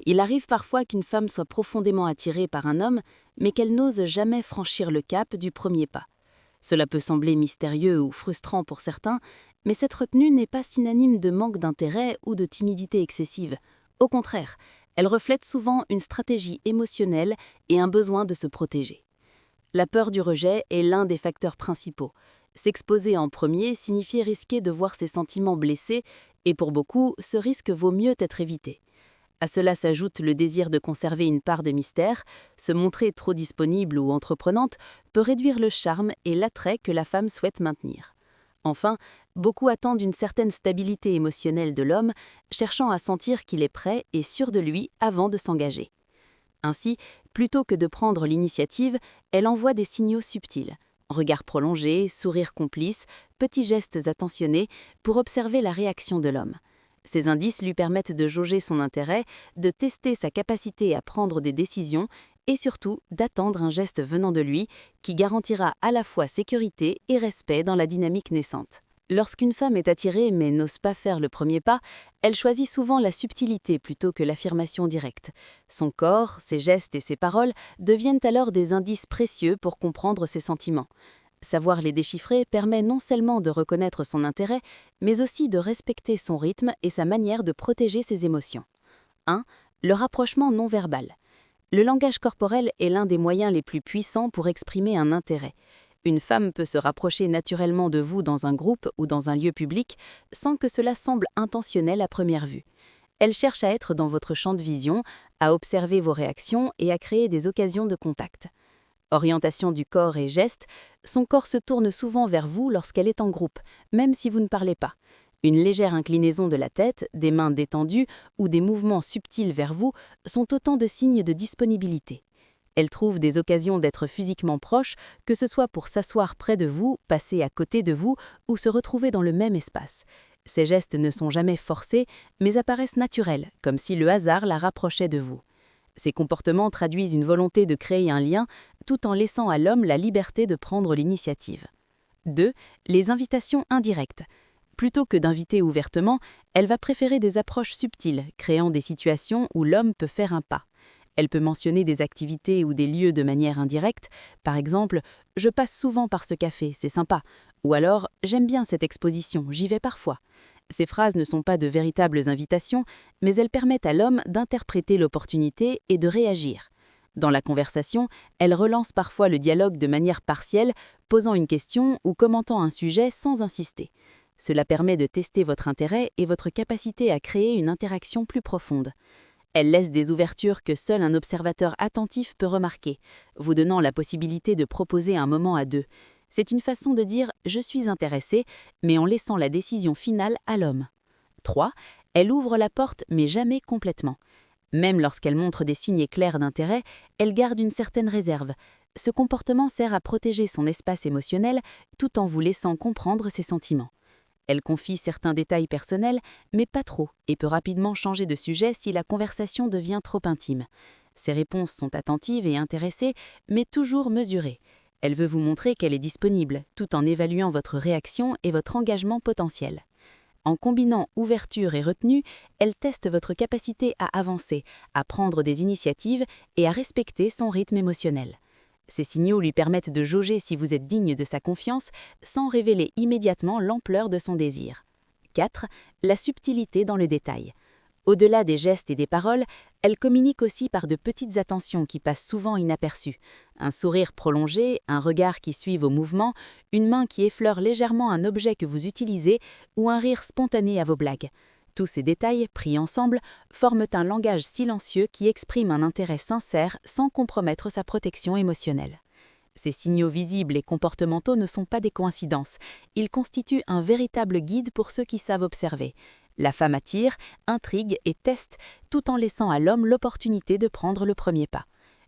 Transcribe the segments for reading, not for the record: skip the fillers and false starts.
Il arrive parfois qu'une femme soit profondément attirée par un homme, mais qu'elle n'ose jamais franchir le cap du premier pas. Cela peut sembler mystérieux ou frustrant pour certains, mais cette retenue n'est pas synonyme de manque d'intérêt ou de timidité excessive. Au contraire, elle reflète souvent une stratégie émotionnelle et un besoin de se protéger. La peur du rejet est l'un des facteurs principaux. S'exposer en premier signifie risquer de voir ses sentiments blessés, et pour beaucoup, ce risque vaut mieux être évité. À cela s'ajoute le désir de conserver une part de mystère. Se montrer trop disponible ou entreprenante peut réduire le charme et l'attrait que la femme souhaite maintenir. Enfin, beaucoup attendent une certaine stabilité émotionnelle de l'homme, cherchant à sentir qu'il est prêt et sûr de lui avant de s'engager. Ainsi, plutôt que de prendre l'initiative, elle envoie des signaux subtils. Regard prolongé, sourire complice, petits gestes attentionnés pour observer la réaction de l'homme. Ces indices lui permettent de jauger son intérêt, de tester sa capacité à prendre des décisions et surtout d'attendre un geste venant de lui qui garantira à la fois sécurité et respect dans la dynamique naissante. Lorsqu'une femme est attirée mais n'ose pas faire le premier pas, elle choisit souvent la subtilité plutôt que l'affirmation directe. Son corps, ses gestes et ses paroles deviennent alors des indices précieux pour comprendre ses sentiments. Savoir les déchiffrer permet non seulement de reconnaître son intérêt, mais aussi de respecter son rythme et sa manière de protéger ses émotions. 1. Le rapprochement non verbal. Le langage corporel est l'un des moyens les plus puissants pour exprimer un intérêt. Une femme peut se rapprocher naturellement de vous dans un groupe ou dans un lieu public sans que cela semble intentionnel à première vue. Elle cherche à être dans votre champ de vision, à observer vos réactions et à créer des occasions de contact. Orientation du corps et gestes, son corps se tourne souvent vers vous lorsqu'elle est en groupe, même si vous ne parlez pas. Une légère inclinaison de la tête, des mains détendues ou des mouvements subtils vers vous sont autant de signes de disponibilité. Elle trouve des occasions d'être physiquement proche, que ce soit pour s'asseoir près de vous, passer à côté de vous ou se retrouver dans le même espace. Ces gestes ne sont jamais forcés, mais apparaissent naturels, comme si le hasard la rapprochait de vous. Ces comportements traduisent une volonté de créer un lien, tout en laissant à l'homme la liberté de prendre l'initiative. 2. Les invitations indirectes. Plutôt que d'inviter ouvertement, elle va préférer des approches subtiles, créant des situations où l'homme peut faire un pas. Elle peut mentionner des activités ou des lieux de manière indirecte, par exemple « Je passe souvent par ce café, c'est sympa » ou alors « J'aime bien cette exposition, j'y vais parfois ». Ces phrases ne sont pas de véritables invitations, mais elles permettent à l'homme d'interpréter l'opportunité et de réagir. Dans la conversation, elle relance parfois le dialogue de manière partielle, posant une question ou commentant un sujet sans insister. Cela permet de tester votre intérêt et votre capacité à créer une interaction plus profonde. Elle laisse des ouvertures que seul un observateur attentif peut remarquer, vous donnant la possibilité de proposer un moment à deux. C'est une façon de dire « je suis intéressé », mais en laissant la décision finale à l'homme. 3. Elle ouvre la porte, mais jamais complètement. Même lorsqu'elle montre des signes clairs d'intérêt, elle garde une certaine réserve. Ce comportement sert à protéger son espace émotionnel tout en vous laissant comprendre ses sentiments. Elle confie certains détails personnels, mais pas trop, et peut rapidement changer de sujet si la conversation devient trop intime. Ses réponses sont attentives et intéressées, mais toujours mesurées. Elle veut vous montrer qu'elle est disponible, tout en évaluant votre réaction et votre engagement potentiel. En combinant ouverture et retenue, elle teste votre capacité à avancer, à prendre des initiatives et à respecter son rythme émotionnel. Ces signaux lui permettent de jauger si vous êtes digne de sa confiance sans révéler immédiatement l'ampleur de son désir. 4. La subtilité dans le détail. Au-delà des gestes et des paroles, elle communique aussi par de petites attentions qui passent souvent inaperçues. Un sourire prolongé, un regard qui suit vos mouvements, une main qui effleure légèrement un objet que vous utilisez ou un rire spontané à vos blagues. Tous ces détails, pris ensemble, forment un langage silencieux qui exprime un intérêt sincère sans compromettre sa protection émotionnelle. Ces signaux visibles et comportementaux ne sont pas des coïncidences. Ils constituent un véritable guide pour ceux qui savent observer. La femme attire, intrigue et teste, tout en laissant à l'homme l'opportunité de prendre le premier pas.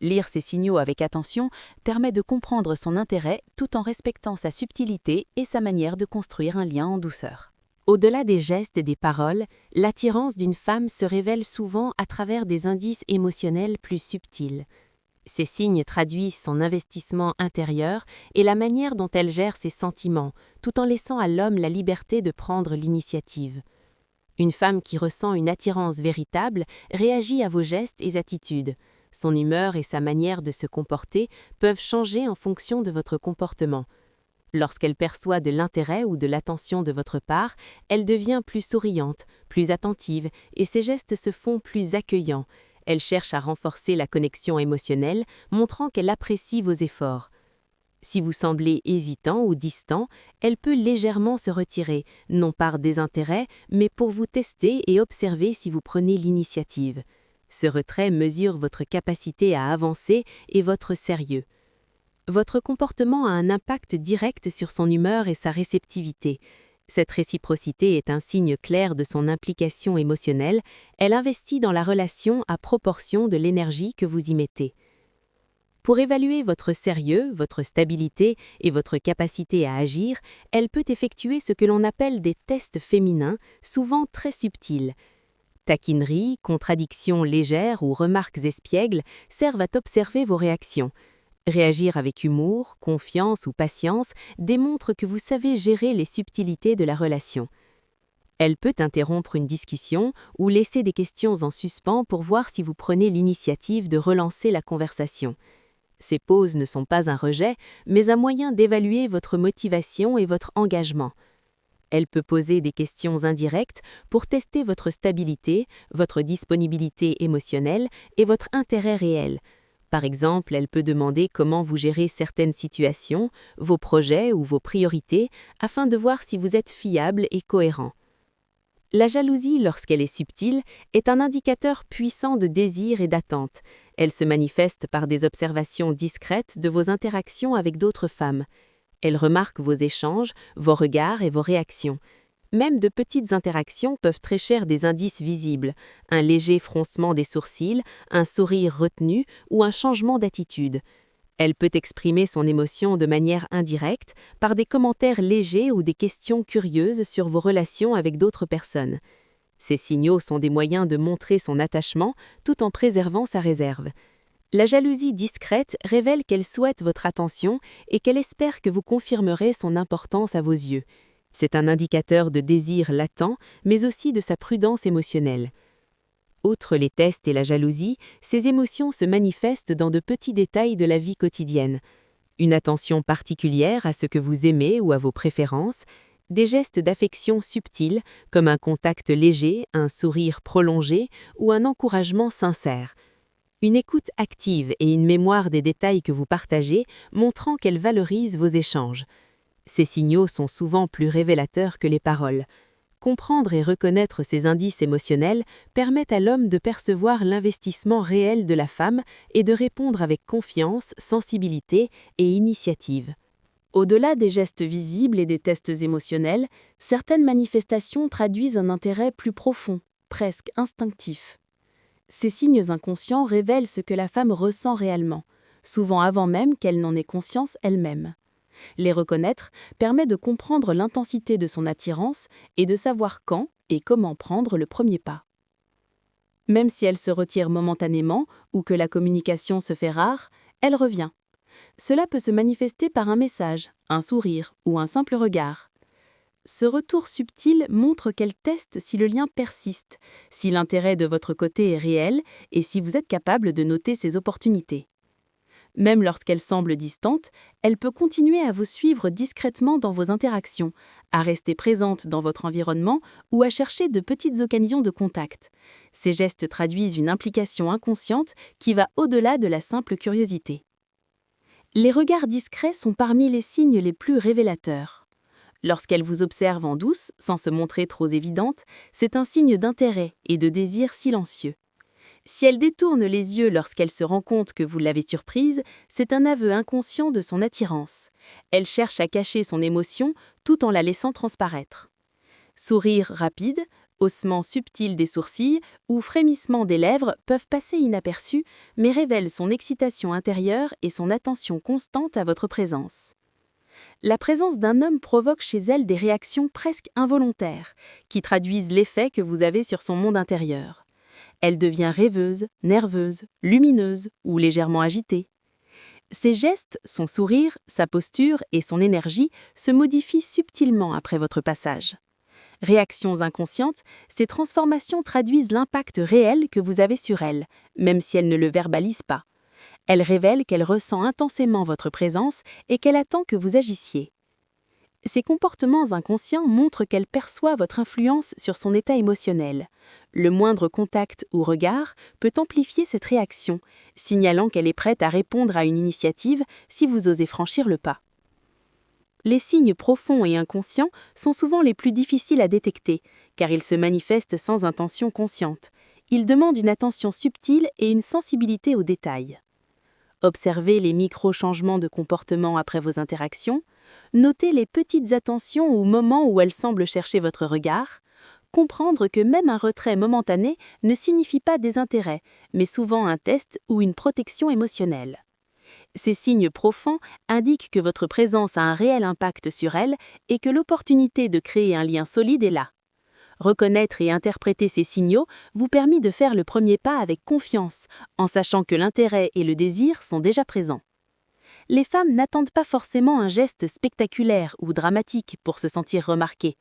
Lire ces signaux avec attention permet de comprendre son intérêt tout en respectant sa subtilité et sa manière de construire un lien en douceur. Au-delà des gestes et des paroles, l'attirance d'une femme se révèle souvent à travers des indices émotionnels plus subtils. Ces signes traduisent son investissement intérieur et la manière dont elle gère ses sentiments, tout en laissant à l'homme la liberté de prendre l'initiative. Une femme qui ressent une attirance véritable réagit à vos gestes et attitudes. Son humeur et sa manière de se comporter peuvent changer en fonction de votre comportement. Lorsqu'elle perçoit de l'intérêt ou de l'attention de votre part, elle devient plus souriante, plus attentive et ses gestes se font plus accueillants. Elle cherche à renforcer la connexion émotionnelle, montrant qu'elle apprécie vos efforts. Si vous semblez hésitant ou distant, elle peut légèrement se retirer, non par désintérêt, mais pour vous tester et observer si vous prenez l'initiative. Ce retrait mesure votre capacité à avancer et votre sérieux. Votre comportement a un impact direct sur son humeur et sa réceptivité. Cette réciprocité est un signe clair de son implication émotionnelle. Elle investit dans la relation à proportion de l'énergie que vous y mettez. Pour évaluer votre sérieux, votre stabilité et votre capacité à agir, elle peut effectuer ce que l'on appelle des tests féminins, souvent très subtils. Taquineries, contradictions légères ou remarques espiègles servent à observer vos réactions. Réagir avec humour, confiance ou patience démontre que vous savez gérer les subtilités de la relation. Elle peut interrompre une discussion ou laisser des questions en suspens pour voir si vous prenez l'initiative de relancer la conversation. Ces pauses ne sont pas un rejet, mais un moyen d'évaluer votre motivation et votre engagement. Elle peut poser des questions indirectes pour tester votre stabilité, votre disponibilité émotionnelle et votre intérêt réel. Par exemple, elle peut demander comment vous gérez certaines situations, vos projets ou vos priorités, afin de voir si vous êtes fiable et cohérent. La jalousie, lorsqu'elle est subtile, est un indicateur puissant de désir et d'attente. Elle se manifeste par des observations discrètes de vos interactions avec d'autres femmes. Elle remarque vos échanges, vos regards et vos réactions. Même de petites interactions peuvent trahir des indices visibles, un léger froncement des sourcils, un sourire retenu ou un changement d'attitude. Elle peut exprimer son émotion de manière indirecte par des commentaires légers ou des questions curieuses sur vos relations avec d'autres personnes. Ces signaux sont des moyens de montrer son attachement tout en préservant sa réserve. La jalousie discrète révèle qu'elle souhaite votre attention et qu'elle espère que vous confirmerez son importance à vos yeux. C'est un indicateur de désir latent, mais aussi de sa prudence émotionnelle. Outre les tests et la jalousie, ces émotions se manifestent dans de petits détails de la vie quotidienne. Une attention particulière à ce que vous aimez ou à vos préférences, des gestes d'affection subtils comme un contact léger, un sourire prolongé ou un encouragement sincère. Une écoute active et une mémoire des détails que vous partagez montrant qu'elle valorise vos échanges. Ces signaux sont souvent plus révélateurs que les paroles. Comprendre et reconnaître ces indices émotionnels permettent à l'homme de percevoir l'investissement réel de la femme et de répondre avec confiance, sensibilité et initiative. Au-delà des gestes visibles et des tests émotionnels, certaines manifestations traduisent un intérêt plus profond, presque instinctif. Ces signes inconscients révèlent ce que la femme ressent réellement, souvent avant même qu'elle n'en ait conscience elle-même. Les reconnaître permet de comprendre l'intensité de son attirance et de savoir quand et comment prendre le premier pas. Même si elle se retire momentanément ou que la communication se fait rare, elle revient. Cela peut se manifester par un message, un sourire ou un simple regard. Ce retour subtil montre qu'elle teste si le lien persiste, si l'intérêt de votre côté est réel et si vous êtes capable de noter ses opportunités. Même lorsqu'elle semble distante, elle peut continuer à vous suivre discrètement dans vos interactions, à rester présente dans votre environnement ou à chercher de petites occasions de contact. Ces gestes traduisent une implication inconsciente qui va au-delà de la simple curiosité. Les regards discrets sont parmi les signes les plus révélateurs. Lorsqu'elle vous observe en douce, sans se montrer trop évidente, c'est un signe d'intérêt et de désir silencieux. Si elle détourne les yeux lorsqu'elle se rend compte que vous l'avez surprise, c'est un aveu inconscient de son attirance. Elle cherche à cacher son émotion tout en la laissant transparaître. Sourire rapide, haussement subtil des sourcils ou frémissement des lèvres peuvent passer inaperçus, mais révèlent son excitation intérieure et son attention constante à votre présence. La présence d'un homme provoque chez elle des réactions presque involontaires, qui traduisent l'effet que vous avez sur son monde intérieur. Elle devient rêveuse, nerveuse, lumineuse ou légèrement agitée. Ses gestes, son sourire, sa posture et son énergie se modifient subtilement après votre passage. Réactions inconscientes, ces transformations traduisent l'impact réel que vous avez sur elle, même si elle ne le verbalise pas. Elles révèlent qu'elle ressent intensément votre présence et qu'elle attend que vous agissiez. Ces comportements inconscients montrent qu'elle perçoit votre influence sur son état émotionnel. Le moindre contact ou regard peut amplifier cette réaction, signalant qu'elle est prête à répondre à une initiative si vous osez franchir le pas. Les signes profonds et inconscients sont souvent les plus difficiles à détecter, car ils se manifestent sans intention consciente. Ils demandent une attention subtile et une sensibilité aux détails. Observez les micro-changements de comportement après vos interactions, notez les petites attentions ou moments où elle semble chercher votre regard, comprendre que même un retrait momentané ne signifie pas désintérêt, mais souvent un test ou une protection émotionnelle. Ces signes profonds indiquent que votre présence a un réel impact sur elle et que l'opportunité de créer un lien solide est là. Reconnaître et interpréter ces signaux vous permet de faire le premier pas avec confiance, en sachant que l'intérêt et le désir sont déjà présents. Les femmes n'attendent pas forcément un geste spectaculaire ou dramatique pour se sentir remarquées.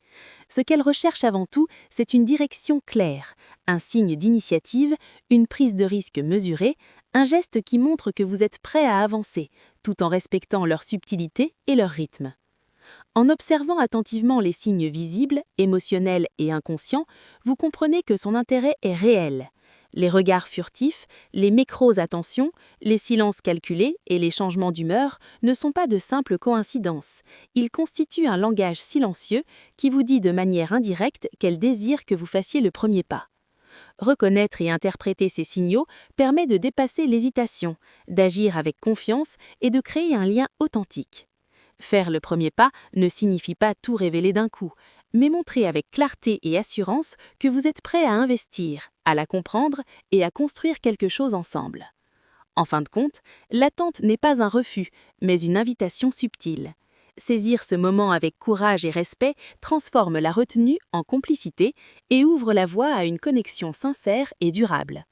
Ce qu'elles recherchent avant tout, c'est une direction claire, un signe d'initiative, une prise de risque mesurée, un geste qui montre que vous êtes prêt à avancer, tout en respectant leur subtilité et leur rythme. En observant attentivement les signes visibles, émotionnels et inconscients, vous comprenez que son intérêt est réel. Les regards furtifs, les micro-attentions, les silences calculés et les changements d'humeur ne sont pas de simples coïncidences. Ils constituent un langage silencieux qui vous dit de manière indirecte qu'elle désire que vous fassiez le premier pas. Reconnaître et interpréter ces signaux permet de dépasser l'hésitation, d'agir avec confiance et de créer un lien authentique. Faire le premier pas ne signifie pas tout révéler d'un coup, mais montrer avec clarté et assurance que vous êtes prêt à investir, à la comprendre et à construire quelque chose ensemble. En fin de compte, l'attente n'est pas un refus, mais une invitation subtile. Saisir ce moment avec courage et respect transforme la retenue en complicité et ouvre la voie à une connexion sincère et durable.